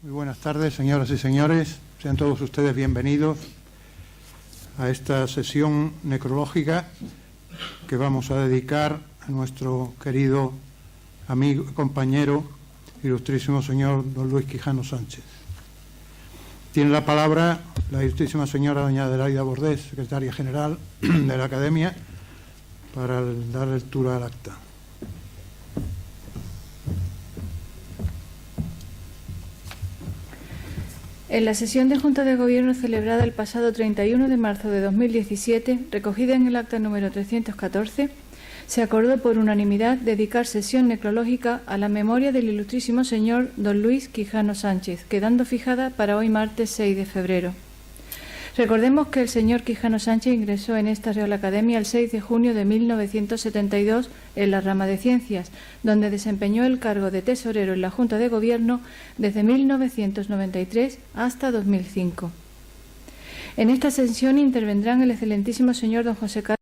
Muy buenas tardes, señoras y señores. Sean todos ustedes bienvenidos a esta sesión necrológica que vamos a dedicar a nuestro querido amigo, compañero, ilustrísimo señor don Luis Quijano Sánchez. Tiene la palabra la ilustrísima señora doña Adelaida Bordés, secretaria general de la Academia, para dar lectura al acta. En la sesión de Junta de Gobierno celebrada el pasado 31 de marzo de 2017, recogida en el acta número 314, se acordó por unanimidad dedicar sesión necrológica a la memoria del ilustrísimo señor don Luis Quijano Sánchez, quedando fijada para hoy martes 6 de febrero. Recordemos que el señor Quijano Sánchez ingresó en esta Real Academia el 6 de junio de 1972 en la rama de Ciencias, donde desempeñó el cargo de tesorero en la Junta de Gobierno desde 1993 hasta 2005. En esta sesión intervendrán el excelentísimo señor don José Carlos,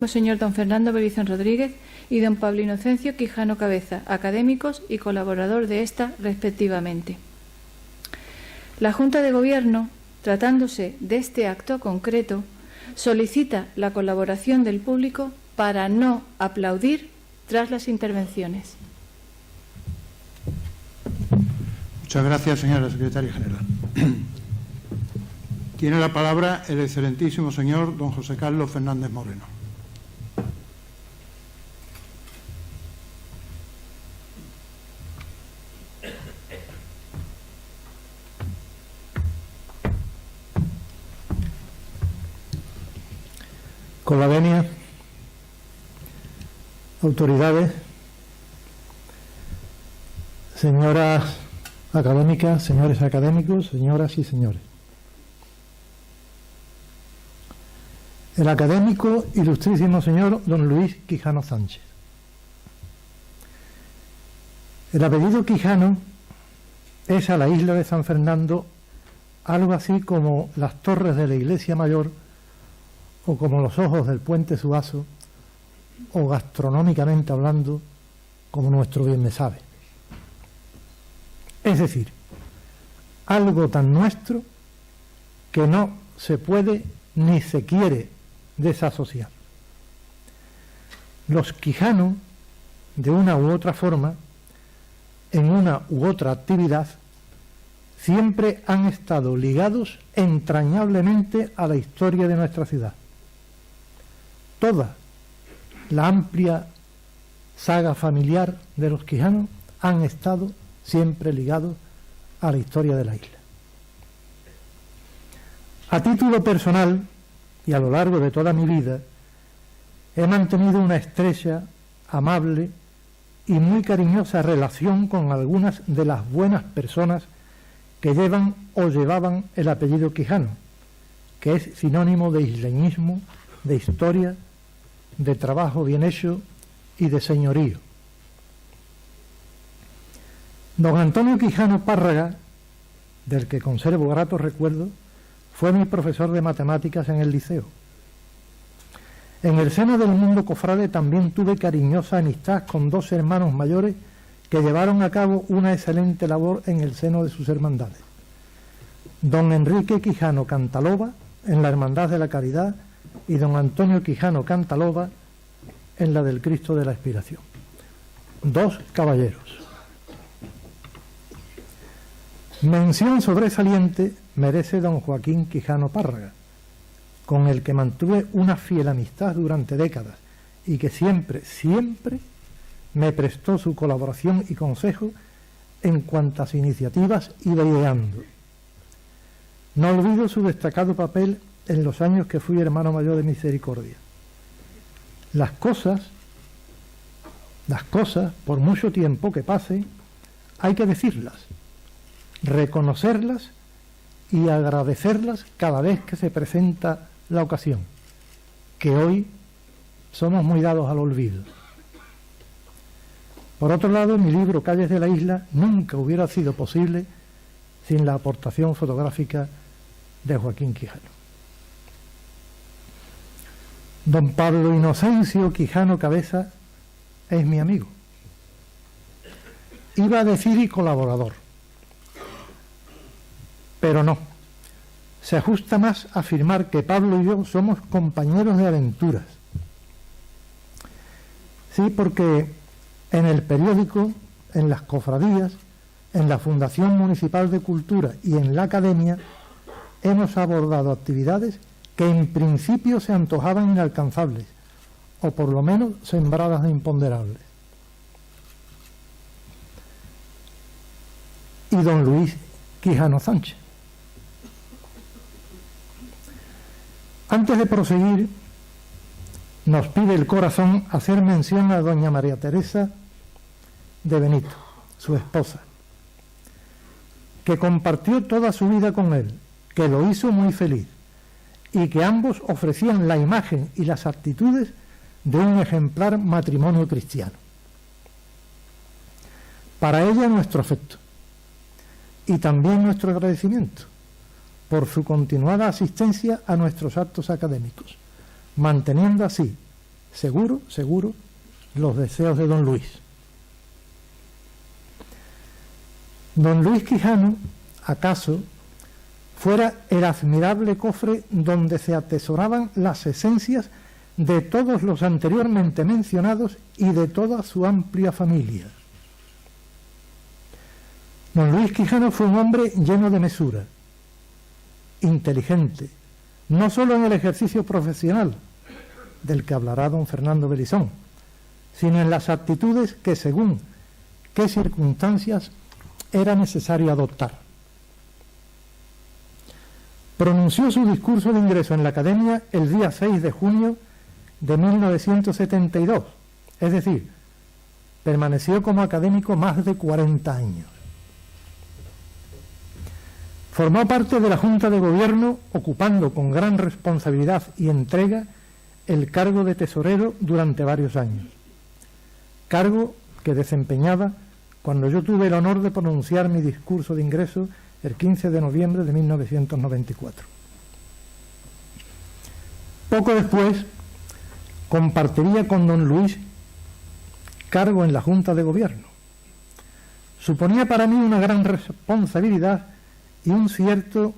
señor don Fernando Belizón Rodríguez y don Pablo Inocencio Quijano Cabeza, académicos y colaborador de esta respectivamente. La Junta de Gobierno, tratándose de este acto concreto, solicita la colaboración del público para no aplaudir tras las intervenciones. Muchas gracias, señora secretaria general. Tiene la palabra el excelentísimo señor don José Carlos Fernández Moreno. Con la venia, autoridades, señoras académicas, señores académicos, señoras y señores. El académico ilustrísimo señor don Luis Quijano Sánchez. El apellido Quijano es a la isla de San Fernando algo así como las torres de la Iglesia Mayor o como los ojos del puente Suazo, o gastronómicamente hablando, como nuestro bien me sabe. Es decir, algo tan nuestro que no se puede ni se quiere desasociar. Los Quijano, de una u otra forma, en una u otra actividad, siempre han estado ligados entrañablemente a la historia de nuestra ciudad. Toda la amplia saga familiar de los Quijano han estado siempre ligados a la historia de la isla. A título personal, y a lo largo de toda mi vida, he mantenido una estrecha, amable y muy cariñosa relación con algunas de las buenas personas que llevan o llevaban el apellido Quijano, que es sinónimo de isleñismo, de historia, de trabajo bien hecho y de señorío. Don Antonio Quijano Párraga, del que conservo gratos recuerdos, fue mi profesor de matemáticas en el liceo. En el seno del mundo cofrade también tuve cariñosa amistad con dos hermanos mayores que llevaron a cabo una excelente labor en el seno de sus hermandades. Don Enrique Quijano Cantalova, en la Hermandad de la Caridad, y don Antonio Quijano Cantalova en la del Cristo de la Expiración. Dos caballeros. Mención sobresaliente merece don Joaquín Quijano Párraga, con el que mantuve una fiel amistad durante décadas y que siempre me prestó su colaboración y consejo en cuantas iniciativas iba ideando. No olvido su destacado papel en los años que fui hermano mayor de Misericordia. Las cosas, por mucho tiempo que pase, hay que decirlas, reconocerlas y agradecerlas cada vez que se presenta la ocasión, que hoy somos muy dados al olvido. Por otro lado, mi libro Calles de la Isla nunca hubiera sido posible sin la aportación fotográfica de Joaquín Quijano. Don Pablo Inocencio Quijano Cabeza es mi amigo. Iba a decir y colaborador, Pero no, se ajusta más a afirmar que Pablo y yo somos compañeros de aventuras. Sí, porque en el periódico, en las cofradías, en la Fundación Municipal de Cultura y en la Academia hemos abordado actividades que en principio se antojaban inalcanzables, o por lo menos sembradas de imponderables. Y don Luis Quijano Sánchez. Antes de proseguir, nos pide el corazón hacer mención a doña María Teresa de Benito, su esposa, que compartió toda su vida con él, que lo hizo muy feliz, y que ambos ofrecían la imagen y las actitudes de un ejemplar matrimonio cristiano. Para ella nuestro afecto y también nuestro agradecimiento por su continuada asistencia a nuestros actos académicos, manteniendo así, seguro, los deseos de don Luis. Don Luis Quijano, acaso, fuera el admirable cofre donde se atesoraban las esencias de todos los anteriormente mencionados y de toda su amplia familia. Don Luis Quijano fue un hombre lleno de mesura, inteligente, no solo en el ejercicio profesional, del que hablará don Fernando Belizón, sino en las actitudes que según qué circunstancias era necesario adoptar. Pronunció su discurso de ingreso en la Academia el día 6 de junio de 1972, es decir, permaneció como académico más de 40 años. Formó parte de la Junta de Gobierno, ocupando con gran responsabilidad y entrega el cargo de tesorero durante varios años, cargo que desempeñaba cuando yo tuve el honor de pronunciar mi discurso de ingreso el 15 de noviembre de 1994. Poco después compartiría con don Luis cargo en la Junta de Gobierno. Suponía para mí una gran responsabilidad y un cierto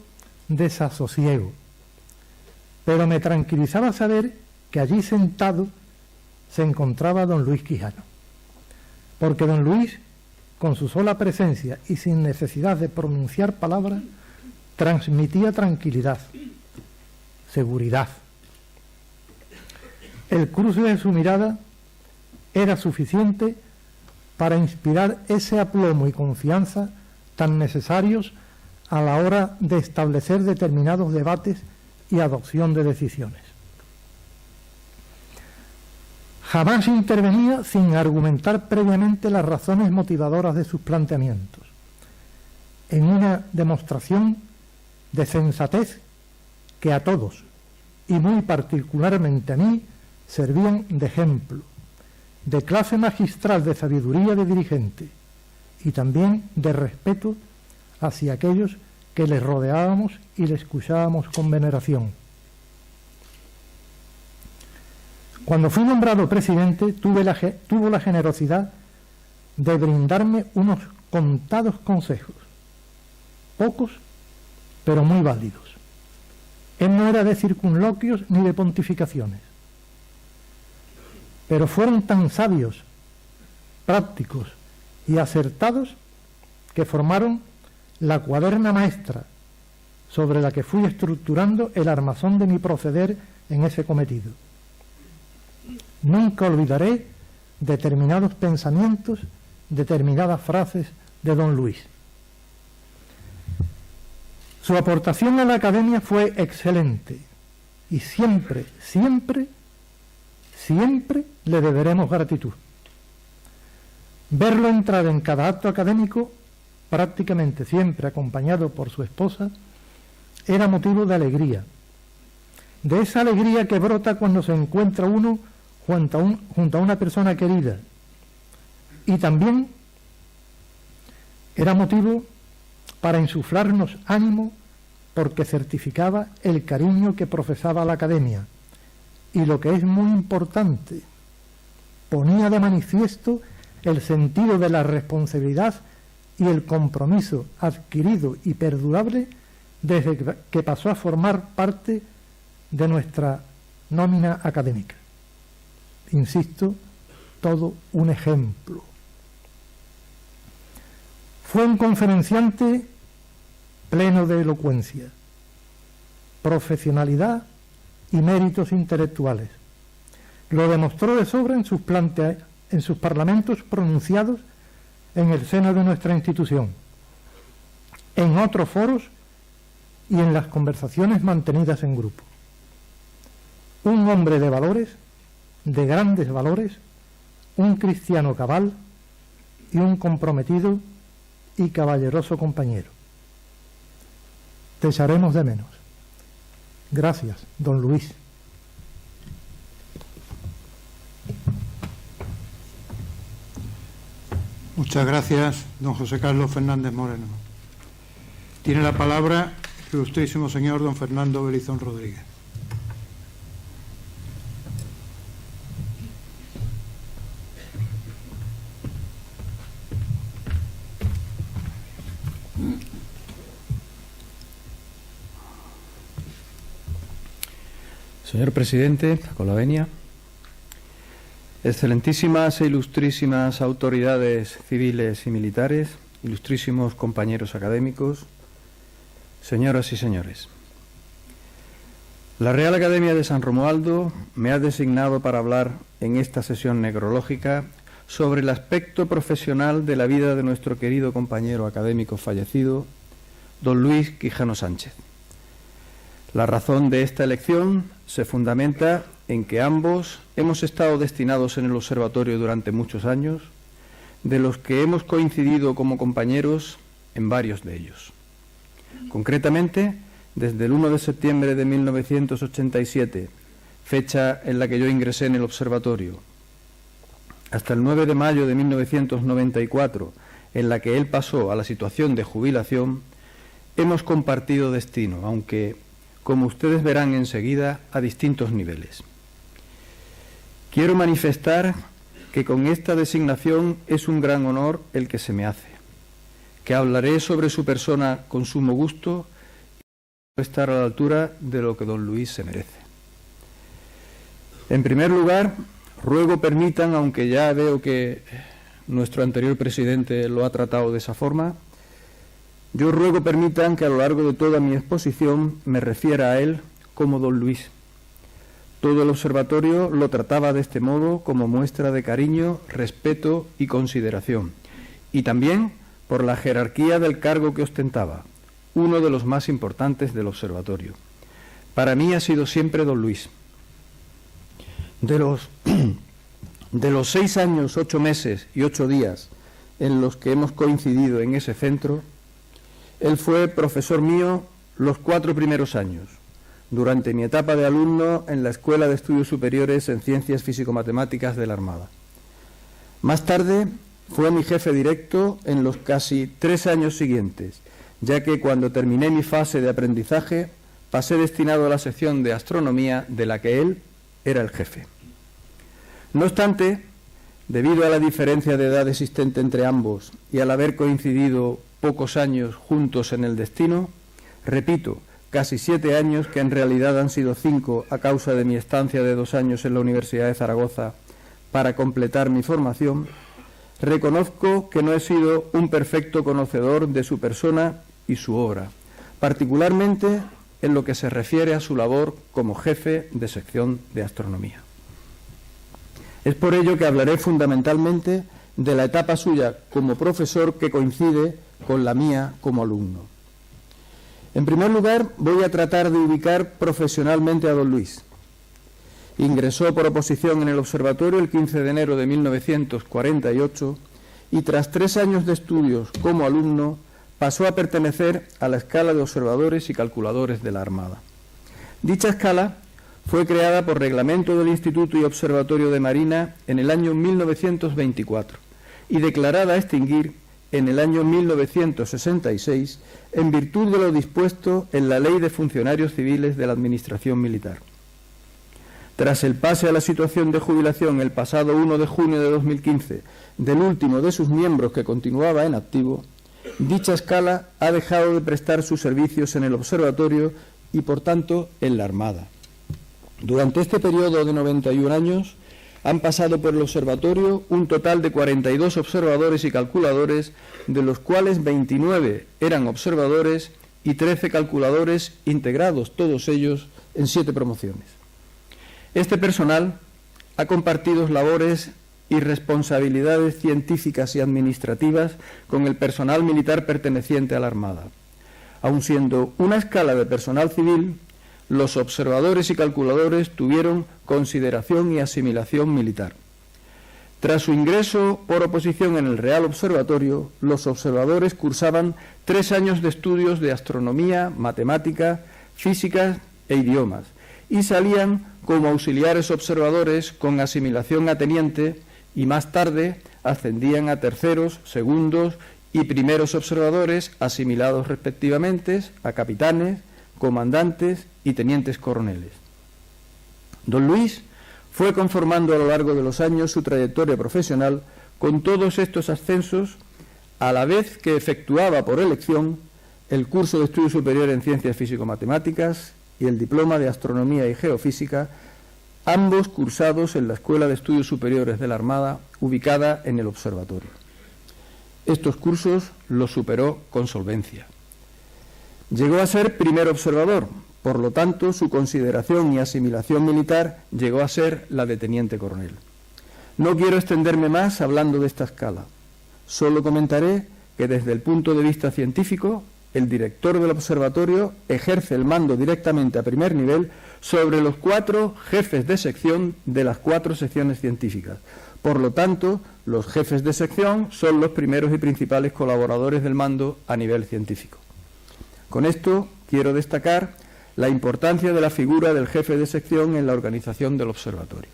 desasosiego, pero me tranquilizaba saber que allí sentado se encontraba don Luis Quijano, porque don Luis, con su sola presencia y sin necesidad de pronunciar palabras, transmitía tranquilidad, seguridad. El cruce de su mirada era suficiente para inspirar ese aplomo y confianza tan necesarios a la hora de establecer determinados debates y adopción de decisiones. Jamás intervenía sin argumentar previamente las razones motivadoras de sus planteamientos, en una demostración de sensatez que a todos, y muy particularmente a mí, servían de ejemplo, de clase magistral de sabiduría de dirigente y también de respeto hacia aquellos que les rodeábamos y le escuchábamos con veneración. Cuando fui nombrado presidente, tuvo la generosidad de brindarme unos contados consejos, pocos, pero muy válidos. Él no era de circunloquios ni de pontificaciones, pero fueron tan sabios, prácticos y acertados que formaron la cuaderna maestra sobre la que fui estructurando el armazón de mi proceder en ese cometido. Nunca olvidaré determinados pensamientos, determinadas frases de don Luis. Su aportación a la Academia fue excelente y siempre le deberemos gratitud. Verlo entrar en cada acto académico, prácticamente siempre acompañado por su esposa, era motivo de alegría. De esa alegría que brota cuando se encuentra uno junto a una persona querida. Y también era motivo para insuflarnos ánimo porque certificaba el cariño que profesaba la Academia. Y lo que es muy importante, ponía de manifiesto el sentido de la responsabilidad y el compromiso adquirido y perdurable desde que pasó a formar parte de nuestra nómina académica. Insisto, todo un ejemplo. Fue un conferenciante pleno de elocuencia, profesionalidad y méritos intelectuales. Lo demostró de sobra en sus parlamentos pronunciados en el seno de nuestra institución, en otros foros y en las conversaciones mantenidas en grupo. Un hombre de valores, de grandes valores, un cristiano cabal y un comprometido y caballeroso compañero. Te echaremos de menos. Gracias, don Luis. Muchas gracias, don José Carlos Fernández Moreno. Tiene la palabra el ilustrísimo señor don Fernando Belizón Rodríguez. Señor presidente, con la venia, excelentísimas e ilustrísimas autoridades civiles y militares, ilustrísimos compañeros académicos, señoras y señores. La Real Academia de San Romualdo me ha designado para hablar en esta sesión necrológica sobre el aspecto profesional de la vida de nuestro querido compañero académico fallecido, don Luis Quijano Sánchez. La razón de esta elección se fundamenta en que ambos hemos estado destinados en el observatorio durante muchos años, de los que hemos coincidido como compañeros en varios de ellos. Concretamente, desde el 1 de septiembre de 1987, fecha en la que yo ingresé en el observatorio, hasta el 9 de mayo de 1994, en la que él pasó a la situación de jubilación, hemos compartido destino, aunque, como ustedes verán enseguida, a distintos niveles. Quiero manifestar que con esta designación es un gran honor el que se me hace, que hablaré sobre su persona con sumo gusto y estar a la altura de lo que don Luis se merece. En primer lugar, ruego permitan, aunque ya veo que nuestro anterior presidente lo ha tratado de esa forma, yo ruego permitan que a lo largo de toda mi exposición me refiera a él como don Luis. Todo el observatorio lo trataba de este modo como muestra de cariño, respeto y consideración, y también por la jerarquía del cargo que ostentaba, uno de los más importantes del observatorio. Para mí ha sido siempre don Luis. De los 6 años, 8 meses y 8 días en los que hemos coincidido en ese centro, él fue profesor mío los 4 primeros años, durante mi etapa de alumno en la Escuela de Estudios Superiores en Ciencias Físico-Matemáticas de la Armada. Más tarde fue mi jefe directo en los casi 3 años siguientes, ya que cuando terminé mi fase de aprendizaje pasé destinado a la sección de astronomía de la que él era el jefe. No obstante, debido a la diferencia de edad existente entre ambos y al haber coincidido pocos años juntos en el destino, repito, casi 7 años, que en realidad han sido 5 a causa de mi estancia de 2 años en la Universidad de Zaragoza para completar mi formación, reconozco que no he sido un perfecto conocedor de su persona y su obra, particularmente en lo que se refiere a su labor como jefe de sección de astronomía. Es por ello que hablaré fundamentalmente de la etapa suya como profesor que coincide con la mía como alumno. En primer lugar, voy a tratar de ubicar profesionalmente a don Luis. Ingresó por oposición en el observatorio el 15 de enero de 1948 y tras 3 años de estudios como alumno pasó a pertenecer a la escala de observadores y calculadores de la Armada. Dicha escala fue creada por reglamento del Instituto y Observatorio de Marina en el año 1924 y declarada a extinguir en el año 1966 en virtud de lo dispuesto en la Ley de Funcionarios Civiles de la Administración Militar. Tras el pase a la situación de jubilación el pasado 1 de junio de 2015 del último de sus miembros que continuaba en activo, dicha escala ha dejado de prestar sus servicios en el observatorio y, por tanto, en la Armada. Durante este periodo de 91 años han pasado por el observatorio un total de 42 observadores y calculadores, de los cuales 29 eran observadores y 13 calculadores, integrados todos ellos en 7 promociones. Este personal ha compartido labores y responsabilidades científicas y administrativas con el personal militar perteneciente a la Armada. Aun siendo una escala de personal civil, los observadores y calculadores tuvieron consideración y asimilación militar. Tras su ingreso por oposición en el Real Observatorio, los observadores cursaban 3 años de estudios de astronomía, matemática, física e idiomas, y salían como auxiliares observadores con asimilación a teniente, y más tarde ascendían a terceros, segundos y primeros observadores, asimilados respectivamente a capitanes, comandantes y tenientes coroneles. Don Luis fue conformando a lo largo de los años su trayectoria profesional con todos estos ascensos, a la vez que efectuaba por elección el curso de estudio superior en Ciencias Físico-Matemáticas y el diploma de Astronomía y Geofísica, ambos cursados en la Escuela de Estudios Superiores de la Armada, ubicada en el observatorio. Estos cursos los superó con solvencia. Llegó a ser primer observador, por lo tanto, su consideración y asimilación militar llegó a ser la de teniente coronel. No quiero extenderme más hablando de esta escala. Solo comentaré que desde el punto de vista científico, el director del observatorio ejerce el mando directamente a primer nivel sobre los 4 jefes de sección de las 4 secciones científicas. Por lo tanto, los jefes de sección son los primeros y principales colaboradores del mando a nivel científico. Con esto quiero destacar la importancia de la figura del jefe de sección en la organización del observatorio.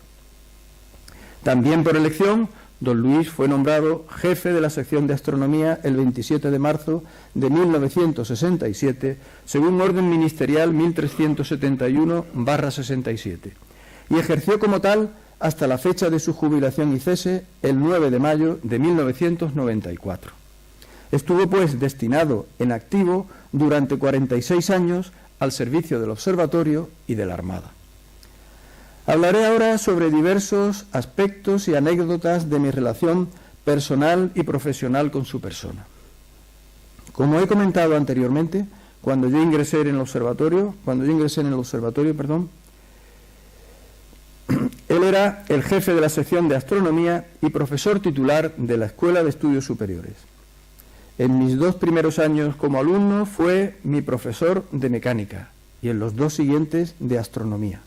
También por elección, don Luis fue nombrado jefe de la sección de astronomía el 27 de marzo de 1967, según orden ministerial 1371/67, y ejerció como tal hasta la fecha de su jubilación y cese, el 9 de mayo de 1994. Estuvo, pues, destinado en activo durante 46 años al servicio del observatorio y de la Armada. Hablaré ahora sobre diversos aspectos y anécdotas de mi relación personal y profesional con su persona. Como he comentado anteriormente, cuando yo ingresé en el observatorio, él era el jefe de la sección de astronomía y profesor titular de la Escuela de Estudios Superiores. En mis 2 primeros años como alumno fue mi profesor de mecánica y en los 2 siguientes de astronomía.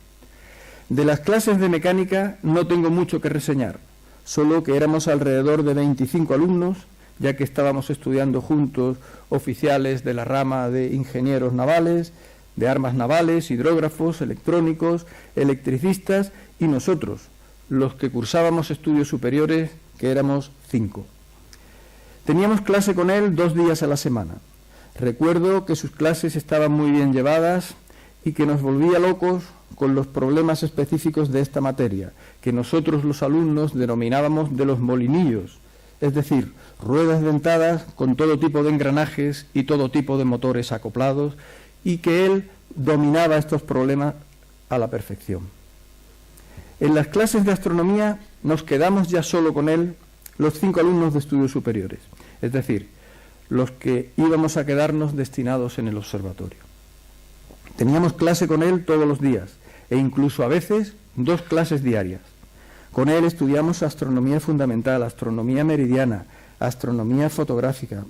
De las clases de mecánica no tengo mucho que reseñar, solo que éramos alrededor de 25 alumnos, ya que estábamos estudiando juntos oficiales de la rama de ingenieros navales, de armas navales, hidrógrafos, electrónicos, electricistas y nosotros, los que cursábamos estudios superiores, que éramos 5. Teníamos clase con él 2 días a la semana. Recuerdo que sus clases estaban muy bien llevadas y que nos volvía locos con los problemas específicos de esta materia, que nosotros los alumnos denominábamos de los molinillos, es decir, ruedas dentadas con todo tipo de engranajes y todo tipo de motores acoplados, y que él dominaba estos problemas a la perfección. En las clases de astronomía nos quedamos ya solo con él los 5 alumnos de estudios superiores, es decir, los que íbamos a quedarnos destinados en el observatorio. Teníamos clase con él todos los días e incluso a veces 2 clases diarias. Con él estudiamos astronomía fundamental, astronomía meridiana, astronomía fotográfica,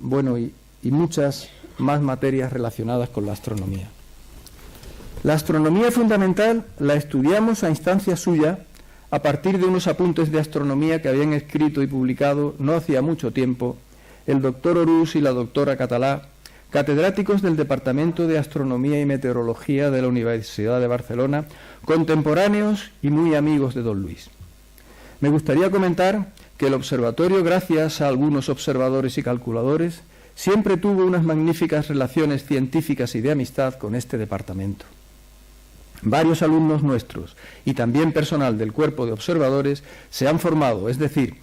y muchas más materias relacionadas con la astronomía. La astronomía fundamental la estudiamos a instancia suya a partir de unos apuntes de astronomía que habían escrito y publicado no hacía mucho tiempo el doctor Orús y la doctora Catalá, catedráticos del Departamento de Astronomía y Meteorología de la Universidad de Barcelona, contemporáneos y muy amigos de don Luis. Me gustaría comentar que el observatorio, gracias a algunos observadores y calculadores, siempre tuvo unas magníficas relaciones científicas y de amistad con este departamento. Varios alumnos nuestros y también personal del cuerpo de observadores se han formado, es decir,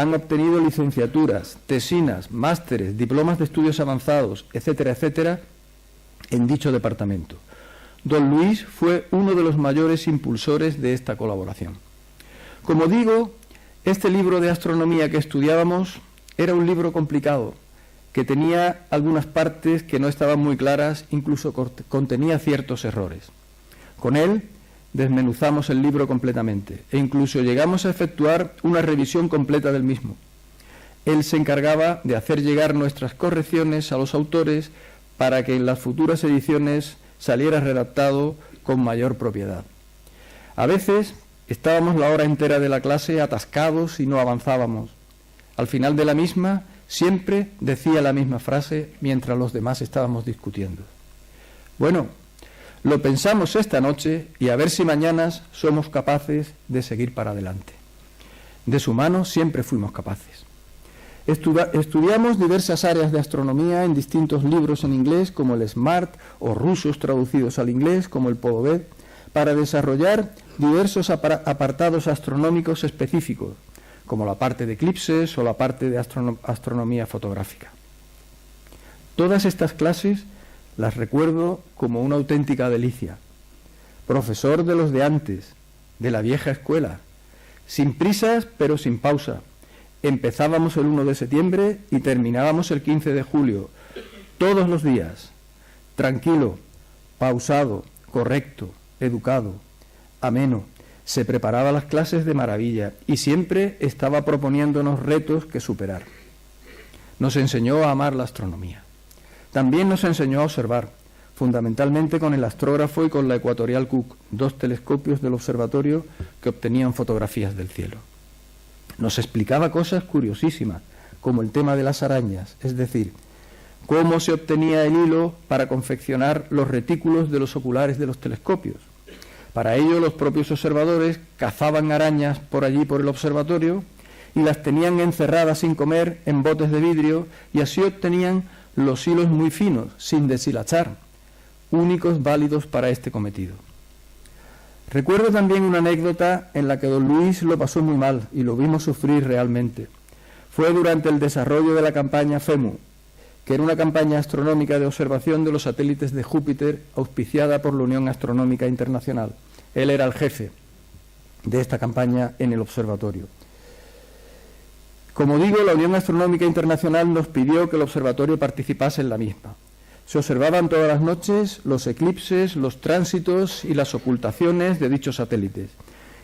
han obtenido licenciaturas, tesinas, másteres, diplomas de estudios avanzados, etcétera, etcétera, en dicho departamento. Don Luis fue uno de los mayores impulsores de esta colaboración. Como digo, este libro de astronomía que estudiábamos era un libro complicado, que tenía algunas partes que no estaban muy claras, incluso contenía ciertos errores. Con él desmenuzamos el libro completamente e incluso llegamos a efectuar una revisión completa del mismo. Él se encargaba de hacer llegar nuestras correcciones a los autores para que en las futuras ediciones saliera redactado con mayor propiedad. A veces estábamos la hora entera de la clase atascados y no avanzábamos. Al final de la misma siempre decía la misma frase mientras los demás estábamos discutiendo. Bueno, lo pensamos esta noche y a ver si mañana somos capaces de seguir para adelante. De su mano siempre fuimos capaces. Estudiamos diversas áreas de astronomía en distintos libros en inglés, como el SMART, o rusos traducidos al inglés, como el Podobed, para desarrollar diversos apartados astronómicos específicos, como la parte de eclipses o la parte de astronomía fotográfica. Todas estas clases las recuerdo como una auténtica delicia. Profesor de los de antes, de la vieja escuela, sin prisas pero sin pausa. Empezábamos el 1 de septiembre y terminábamos el 15 de julio, todos los días. Tranquilo, pausado, correcto, educado, ameno. Se preparaba las clases de maravilla y siempre estaba proponiéndonos retos que superar. Nos enseñó a amar la astronomía. También nos enseñó a observar, fundamentalmente con el astrógrafo y con la Equatorial Cook, 2 telescopios del observatorio que obtenían fotografías del cielo. Nos explicaba cosas curiosísimas, como el tema de las arañas, es decir, cómo se obtenía el hilo para confeccionar los retículos de los oculares de los telescopios. Para ello, los propios observadores cazaban arañas por allí por el observatorio y las tenían encerradas sin comer en botes de vidrio y así obtenían los hilos muy finos, sin deshilachar, únicos válidos para este cometido. Recuerdo también una anécdota en la que don Luis lo pasó muy mal y lo vimos sufrir realmente. Fue durante el desarrollo de la campaña FEMU, que era una campaña astronómica de observación de los satélites de Júpiter auspiciada por la Unión Astronómica Internacional. Él era el jefe de esta campaña en el observatorio. Como digo, la Unión Astronómica Internacional nos pidió que el observatorio participase en la misma. Se observaban todas las noches los eclipses, los tránsitos y las ocultaciones de dichos satélites.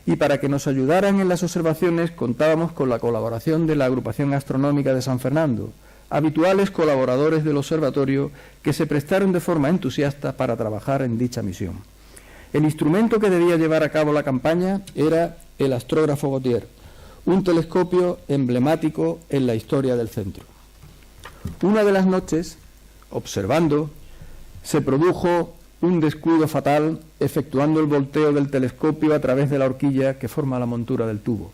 Y para que nos ayudaran en las observaciones contábamos con la colaboración de la Agrupación Astronómica de San Fernando, habituales colaboradores del observatorio que se prestaron de forma entusiasta para trabajar en dicha misión. El instrumento que debía llevar a cabo la campaña era el astrógrafo Gautier, un telescopio emblemático en la historia del centro. Una de las noches, observando, se produjo un descuido fatal efectuando el volteo del telescopio a través de la horquilla que forma la montura del tubo.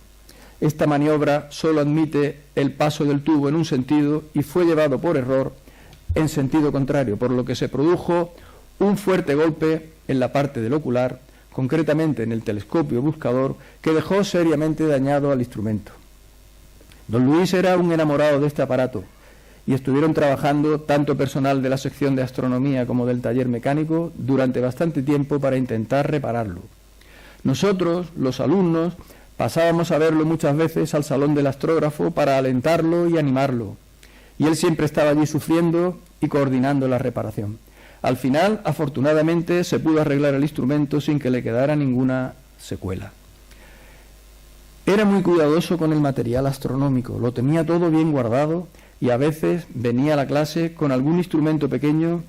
Esta maniobra solo admite el paso del tubo en un sentido y fue llevado por error en sentido contrario, por lo que se produjo un fuerte golpe en la parte del ocular, concretamente en el telescopio buscador, que dejó seriamente dañado al instrumento. Don Luis era un enamorado de este aparato y estuvieron trabajando tanto personal de la sección de astronomía como del taller mecánico durante bastante tiempo para intentar repararlo. Nosotros, los alumnos, pasábamos a verlo muchas veces al salón del astrógrafo para alentarlo y animarlo, y él siempre estaba allí sufriendo y coordinando la reparación. Al final, afortunadamente, se pudo arreglar el instrumento sin que le quedara ninguna secuela. Era muy cuidadoso con el material astronómico, lo tenía todo bien guardado y a veces venía a la clase con algún instrumento pequeño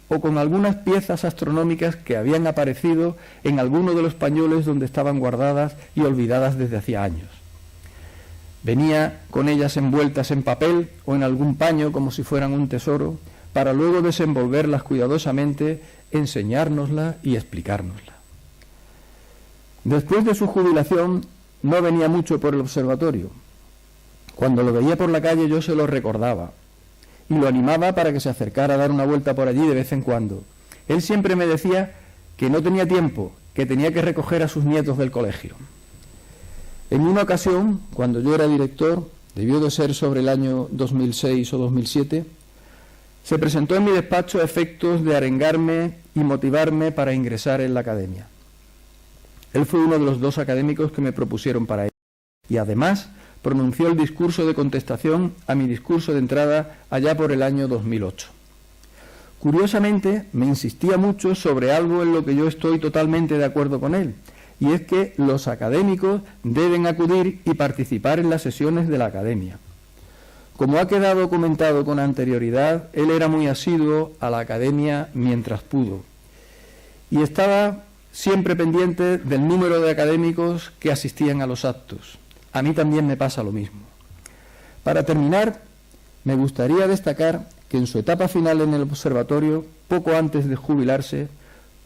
o con algunas piezas astronómicas que habían aparecido en alguno de los pañoles donde estaban guardadas y olvidadas desde hacía años. Venía con ellas envueltas en papel o en algún paño como si fueran un tesoro, para luego desenvolverlas cuidadosamente, enseñárnosla y explicárnosla. Después de su jubilación no venía mucho por el observatorio. Cuando lo veía por la calle yo se lo recordaba y lo animaba para que se acercara a dar una vuelta por allí de vez en cuando. Él siempre me decía que no tenía tiempo, que tenía que recoger a sus nietos del colegio. En una ocasión, cuando yo era director, debió de ser sobre el año 2006 o 2007, se presentó en mi despacho a efectos de arengarme y motivarme para ingresar en la academia. Él fue uno de los 2 académicos que me propusieron para ello, y además pronunció el discurso de contestación a mi discurso de entrada allá por el año 2008. Curiosamente, me insistía mucho sobre algo en lo que yo estoy totalmente de acuerdo con él, y es que los académicos deben acudir y participar en las sesiones de la academia. Como ha quedado comentado con anterioridad, él era muy asiduo a la academia mientras pudo, y estaba siempre pendiente del número de académicos que asistían a los actos. A mí también me pasa lo mismo. Para terminar, me gustaría destacar que en su etapa final en el observatorio, poco antes de jubilarse,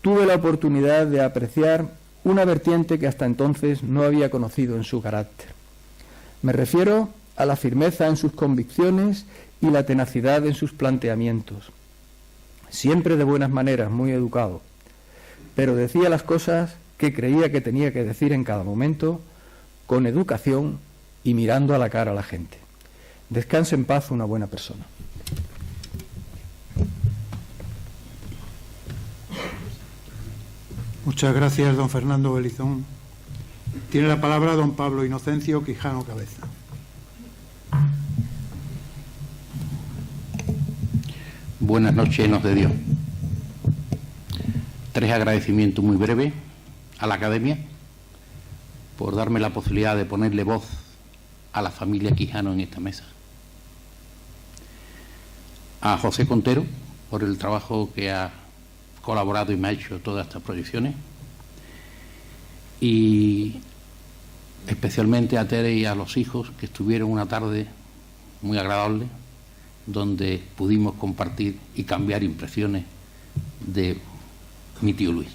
tuve la oportunidad de apreciar una vertiente que hasta entonces no había conocido en su carácter. Me refiero a la firmeza en sus convicciones y la tenacidad en sus planteamientos. Siempre de buenas maneras, muy educado, pero decía las cosas que creía que tenía que decir en cada momento, con educación y mirando a la cara a la gente. Descanse en paz una buena persona. Muchas gracias, don Fernando Belizón. Tiene la palabra don Pablo Inocencio Quijano Cabeza. Buenas noches, llenos de Dios. 3 agradecimientos muy breves a la Academia por darme la posibilidad de ponerle voz a la familia Quijano en esta mesa. A José Contero por el trabajo que ha colaborado y me ha hecho todas estas proyecciones, y especialmente a Tere y a los hijos, que estuvieron una tarde muy agradable donde pudimos compartir y cambiar impresiones de mi tío Luis.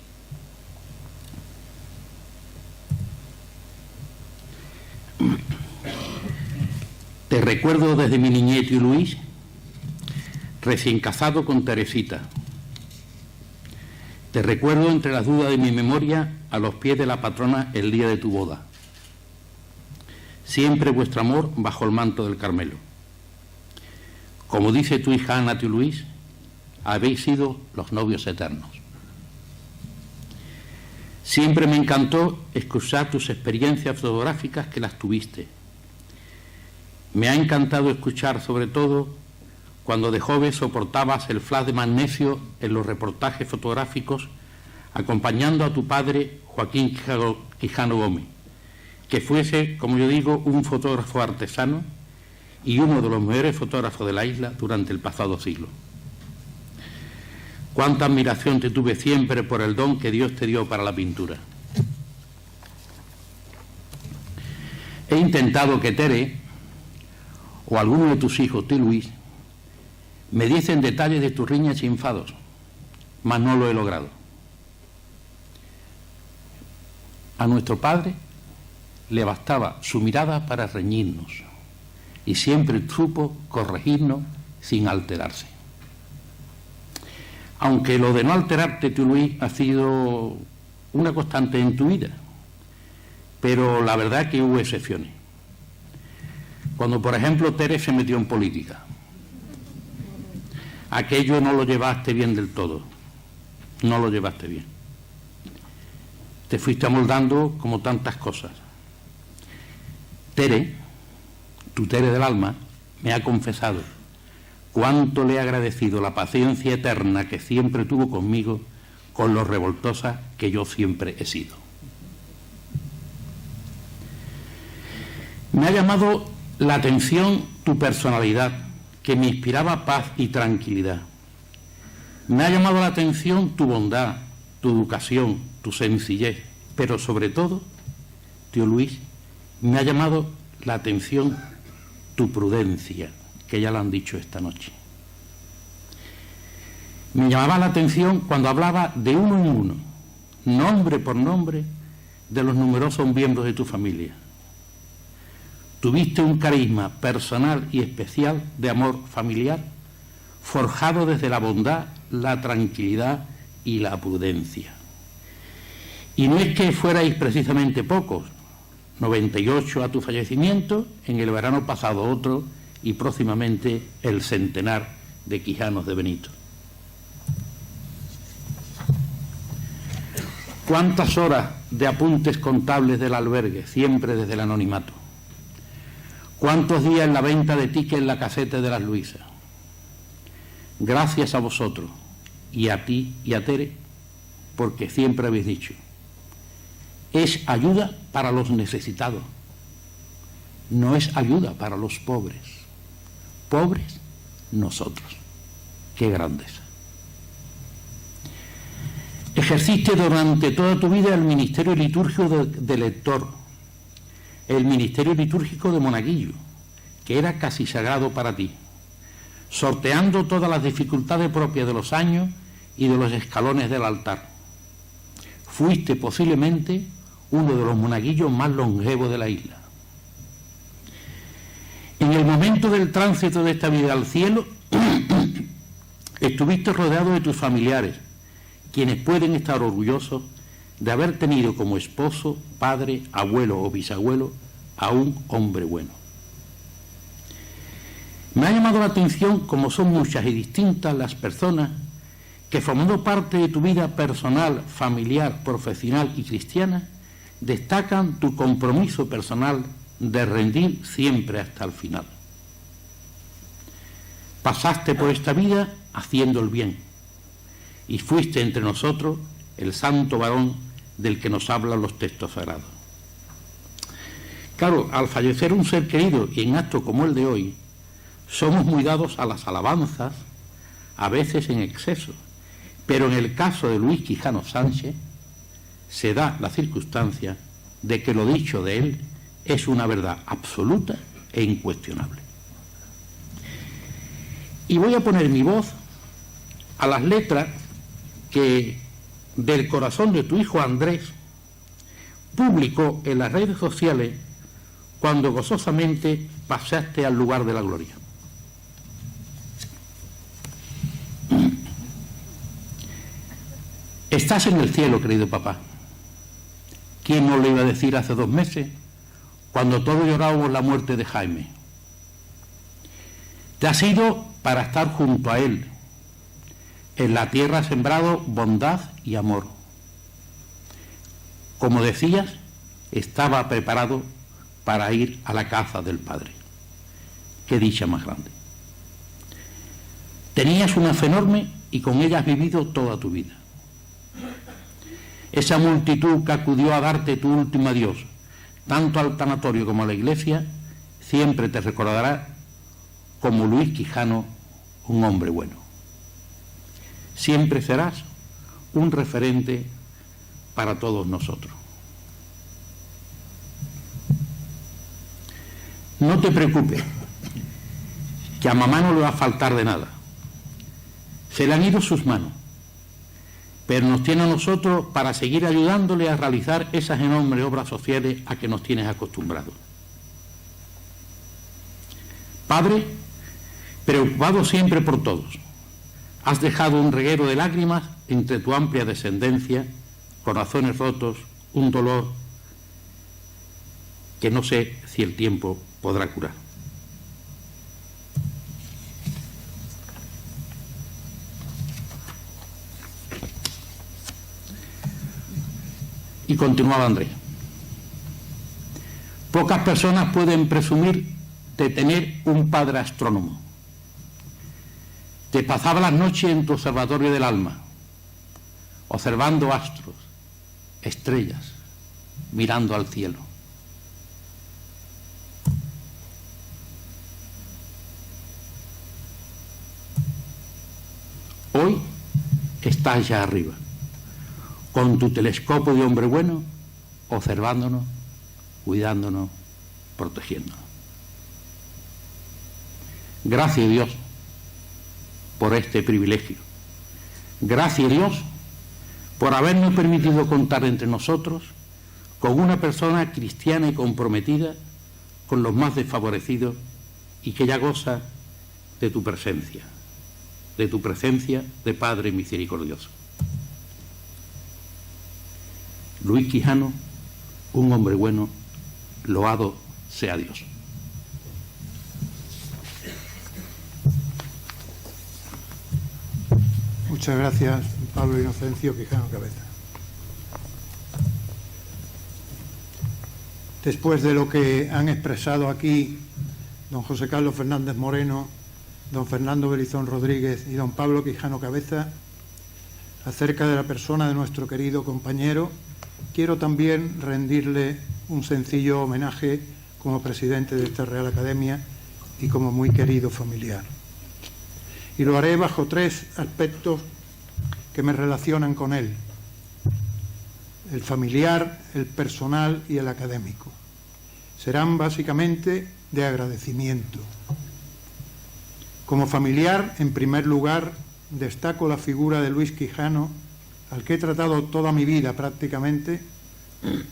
Te recuerdo desde mi niñez, tío Luis, recién casado con Teresita. Te recuerdo entre las dudas de mi memoria a los pies de la patrona el día de tu boda. Siempre vuestro amor bajo el manto del Carmelo. Como dice tu hija Ana, tío Luis, habéis sido los novios eternos. Siempre me encantó escuchar tus experiencias fotográficas, que las tuviste. Me ha encantado escuchar sobre todo cuando de joven soportabas el flash de magnesio en los reportajes fotográficos, acompañando a tu padre, Joaquín Quijano Gómez, que fuese, como yo digo, un fotógrafo artesano y uno de los mejores fotógrafos de la isla durante el pasado siglo. Cuánta admiración te tuve siempre por el don que Dios te dio para la pintura. He intentado que Tere, o alguno de tus hijos, tío Luis, me dicen detalles de tus riñas y enfados, mas no lo he logrado. A nuestro padre le bastaba su mirada para reñirnos y siempre supo corregirnos sin alterarse. Aunque lo de no alterarte, tío Luis, ha sido una constante en tu vida, pero la verdad es que hubo excepciones. Cuando, por ejemplo, Tere se metió en política, aquello no lo llevaste bien del todo, no lo llevaste bien. Te fuiste amoldando como tantas cosas. Tere, tu Tere del alma, me ha confesado cuánto le he agradecido la paciencia eterna que siempre tuvo conmigo, con lo revoltosa que yo siempre he sido. Me ha llamado la atención tu personalidad, que me inspiraba paz y tranquilidad. Me ha llamado la atención tu bondad, tu educación, tu sencillez, pero sobre todo, tío Luis, me ha llamado la atención tu prudencia, que ya lo han dicho esta noche. Me llamaba la atención cuando hablaba de uno en uno, nombre por nombre, de los numerosos miembros de tu familia. Tuviste un carisma personal y especial de amor familiar, forjado desde la bondad, la tranquilidad y la prudencia. Y no es que fuerais precisamente pocos, 98 a tu fallecimiento, en el verano pasado otro y próximamente el centenar de Quijanos de Benito. ¿Cuántas horas de apuntes contables del albergue, siempre desde el anonimato? ¿Cuántos días en la venta de tickets en la caseta de las Luisas? Gracias a vosotros, y a ti y a Tere, porque siempre habéis dicho, es ayuda para los necesitados, no es ayuda para los pobres. Pobres nosotros. ¡Qué grandeza! Ejerciste durante toda tu vida el ministerio litúrgico de lector, el ministerio litúrgico de monaguillo, que era casi sagrado para ti, sorteando todas las dificultades propias de los años y de los escalones del altar. Fuiste posiblemente uno de los monaguillos más longevos de la isla. En el momento del tránsito de esta vida al cielo, estuviste rodeado de tus familiares, quienes pueden estar orgullosos de haber tenido como esposo, padre, abuelo o bisabuelo a un hombre bueno. Me ha llamado la atención cómo son muchas y distintas las personas que, formando parte de tu vida personal, familiar, profesional y cristiana, destacan tu compromiso personal de rendir siempre hasta el final. Pasaste por esta vida haciendo el bien y fuiste entre nosotros el santo varón del que nos hablan los textos sagrados. Claro, al fallecer un ser querido y en actos como el de hoy, somos muy dados a las alabanzas, a veces en exceso, pero en el caso de Luis Quijano Sánchez se da la circunstancia de que lo dicho de él es una verdad absoluta e incuestionable. Y voy a poner mi voz a las letras que del corazón de tu hijo Andrés publicó en las redes sociales cuando gozosamente pasaste al lugar de la gloria. Estás en el cielo, querido papá. ¿Quién nos lo iba a decir hace 2 meses, cuando todos llorábamos la muerte de Jaime? Te has ido para estar junto a él. En la tierra has sembrado bondad y amor. Como decías, estaba preparado para ir a la casa del Padre. Qué dicha más grande. Tenías una fe enorme y con ella has vivido toda tu vida. Esa multitud que acudió a darte tu último adiós, tanto al tanatorio como a la iglesia, siempre te recordará como Luis Quijano, un hombre bueno. Siempre serás un referente para todos nosotros. No te preocupes, que a mamá no le va a faltar de nada. Se le han ido sus manos, pero nos tiene a nosotros para seguir ayudándole a realizar esas enormes obras sociales a que nos tienes acostumbrados. Padre, preocupado siempre por todos, has dejado un reguero de lágrimas entre tu amplia descendencia, corazones rotos, un dolor que no sé si el tiempo podrá curar. Y continuaba Andrés. Pocas personas pueden presumir de tener un padre astrónomo. Te pasaba las noches en tu observatorio del alma, observando astros, estrellas, mirando al cielo. Hoy estás ya arriba, con tu telescopio de hombre bueno, observándonos, cuidándonos, protegiéndonos. Gracias, Dios, por este privilegio. Gracias, Dios, por habernos permitido contar entre nosotros con una persona cristiana y comprometida con los más desfavorecidos y que ya goza de tu presencia de Padre misericordioso. Luis Quijano, un hombre bueno, Loado sea Dios. Muchas gracias, Pablo Inocencio Quijano Cabeza. Después de lo que han expresado aquí don José Carlos Fernández Moreno, don Fernando Belizón Rodríguez y don Pablo Quijano Cabeza, acerca de la persona de nuestro querido compañero, quiero también rendirle un sencillo homenaje como presidente de esta Real Academia y como muy querido familiar. Y lo haré bajo 3 aspectos que me relacionan con él: el familiar, el personal y el académico. Serán básicamente de agradecimiento. Como familiar, en primer lugar, destaco la figura de Luis Quijano, al que he tratado toda mi vida prácticamente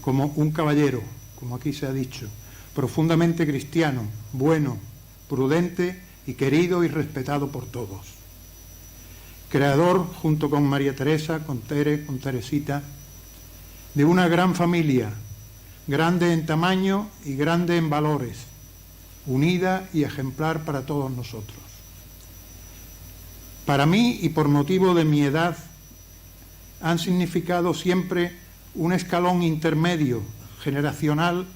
como un caballero, como aquí se ha dicho, profundamente cristiano, bueno, prudente y querido y respetado por todos. Creador, junto con María Teresa, con Tere, con Teresita, de una gran familia, grande en tamaño y grande en valores, unida y ejemplar para todos nosotros. Para mí, y por motivo de mi edad, han significado siempre un escalón intermedio generacional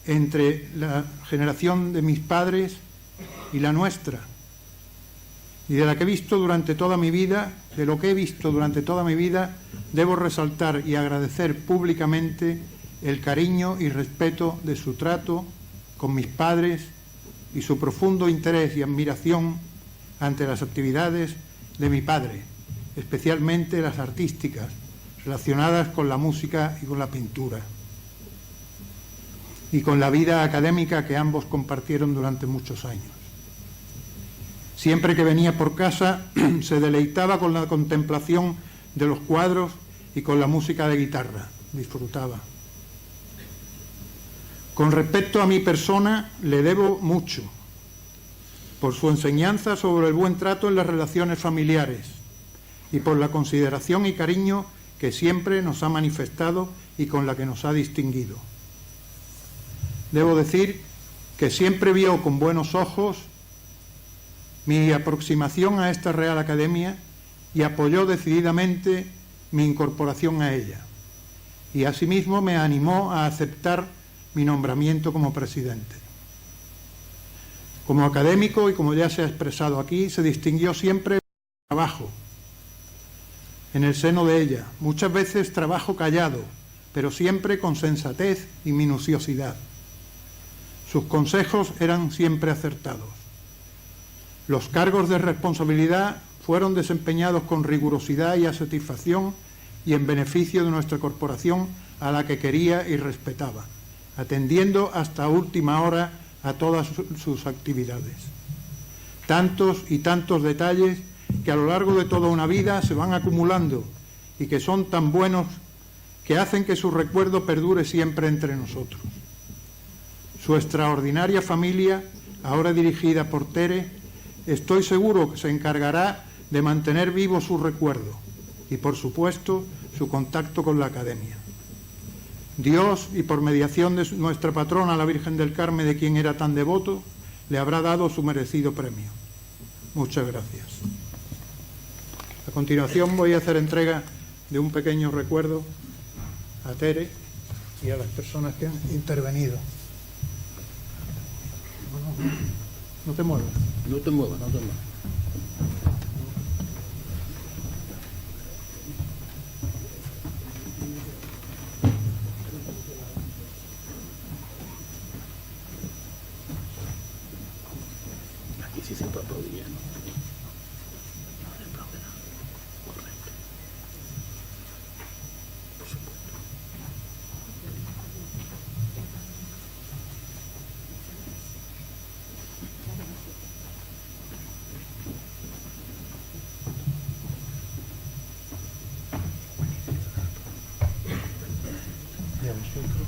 entre la generación de mis padres y la nuestra, y de la que he visto durante toda mi vida, de lo que he visto durante toda mi vida, debo resaltar y agradecer públicamente el cariño y respeto de su trato con mis padres y su profundo interés y admiración ante las actividades de mi padre, especialmente las artísticas, relacionadas con la música y con la pintura, y con la vida académica que ambos compartieron durante muchos años. Siempre que venía por casa se deleitaba con la contemplación de los cuadros y con la música de guitarra, disfrutaba. Con respecto a mi persona, le debo mucho por su enseñanza sobre el buen trato en las relaciones familiares y por la consideración y cariño que siempre nos ha manifestado y con la que nos ha distinguido. Debo decir que siempre vio con buenos ojos mi aproximación a esta Real Academia y apoyó decididamente mi incorporación a ella, y asimismo me animó a aceptar mi nombramiento como presidente. Como académico, y como ya se ha expresado aquí, se distinguió siempre por trabajo en el seno de ella, muchas veces trabajo callado, pero siempre con sensatez y minuciosidad. Sus consejos eran siempre acertados. Los cargos de responsabilidad fueron desempeñados con rigurosidad y a satisfacción y en beneficio de nuestra corporación, a la que quería y respetaba, atendiendo hasta última hora a todas sus actividades. Tantos y tantos detalles que a lo largo de toda una vida se van acumulando y que son tan buenos que hacen que su recuerdo perdure siempre entre nosotros. Su extraordinaria familia, ahora dirigida por Tere, estoy seguro que se encargará de mantener vivo su recuerdo y, por supuesto, su contacto con la Academia. Dios, y por mediación de nuestra patrona, la Virgen del Carmen, de quien era tan devoto, le habrá dado su merecido premio. Muchas gracias. A continuación voy a hacer entrega de un pequeño recuerdo a Tere y a las personas que han intervenido. No te muevas. No te muevas, no te muevas. Aquí sí se puede aplaudir, ¿no? No le aplaude nada. Correcto. Por supuesto. Y a vosotros.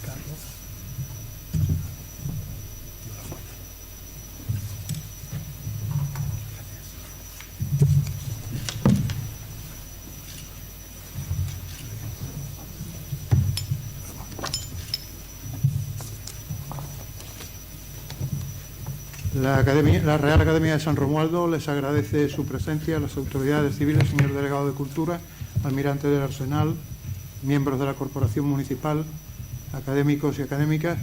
Carlos. La Real Academia de San Romualdo les agradece su presencia a las autoridades civiles, señor delegado de Cultura, almirante del Arsenal, miembros de la Corporación Municipal, académicos y académicas,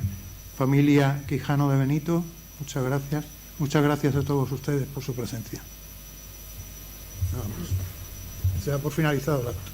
familia Quijano de Benito, muchas gracias. Muchas gracias a todos ustedes por su presencia. Nada más. Se da por finalizado el acto.